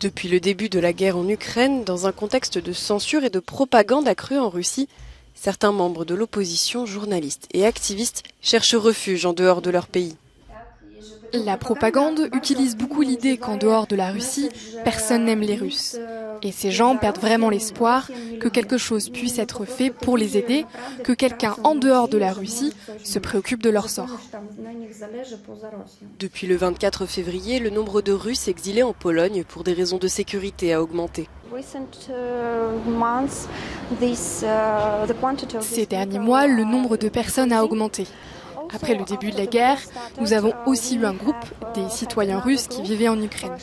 Depuis le début de la guerre en Ukraine, dans un contexte de censure et de propagande accrue en Russie, certains membres de l'opposition, journalistes et activistes cherchent refuge en dehors de leur pays. La propagande utilise beaucoup l'idée qu'en dehors de la Russie, personne n'aime les Russes. Et ces gens perdent vraiment l'espoir que quelque chose puisse être fait pour les aider, que quelqu'un en dehors de la Russie se préoccupe de leur sort. Depuis le 24 février, le nombre de Russes exilés en Pologne pour des raisons de sécurité a augmenté. Ces derniers mois, le nombre de personnes a augmenté. Après le début de la guerre, nous avons aussi eu un groupe des citoyens russes qui vivaient en Ukraine.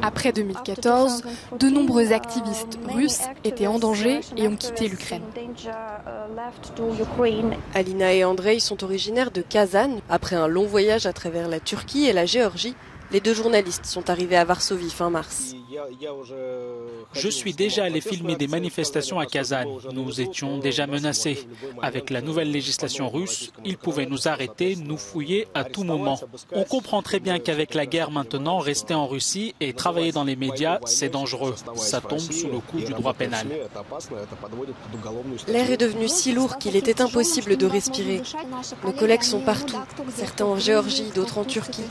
Après 2014, de nombreux activistes russes étaient en danger et ont quitté l'Ukraine. Alina et Andrei sont originaires de Kazan. Après un long voyage à travers la Turquie et la Géorgie, les deux journalistes sont arrivés à Varsovie fin mars. Je suis déjà allé filmer des manifestations à Kazan. Nous étions déjà menacés. Avec la nouvelle législation russe, ils pouvaient nous arrêter, nous fouiller à tout moment. On comprend très bien qu'avec la guerre maintenant, rester en Russie et travailler dans les médias, c'est dangereux. Ça tombe sous le coup du droit pénal. L'air est devenu si lourd qu'il était impossible de respirer. Nos collègues sont partout, certains en Géorgie, d'autres en Turquie.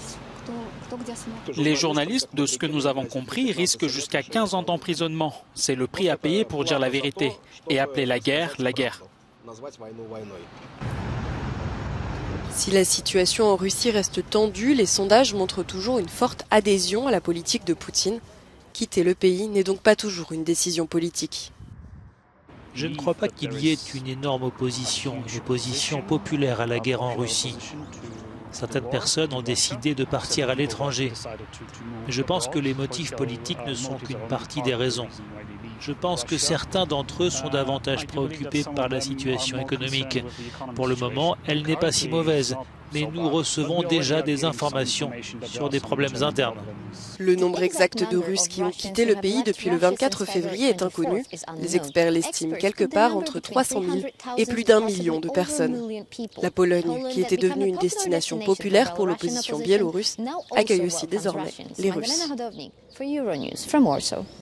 Les journalistes, de ce que nous avons compris, risquent jusqu'à 15 ans d'emprisonnement. C'est le prix à payer pour dire la vérité et appeler la guerre, la guerre. Si la situation en Russie reste tendue, les sondages montrent toujours une forte adhésion à la politique de Poutine. Quitter le pays n'est donc pas toujours une décision politique. Je ne crois pas qu'il y ait une énorme opposition populaire à la guerre en Russie. Certaines personnes ont décidé de partir à l'étranger. Mais je pense que les motifs politiques ne sont qu'une partie des raisons. Je pense que certains d'entre eux sont davantage préoccupés par la situation économique. Pour le moment, elle n'est pas si mauvaise, mais nous recevons déjà des informations sur des problèmes internes. Le nombre exact de Russes qui ont quitté le pays depuis le 24 février est inconnu. Les experts l'estiment quelque part entre 300 000 et plus d'1 million de personnes. La Pologne, qui était devenue une destination populaire pour l'opposition biélorusse, accueille aussi désormais les Russes.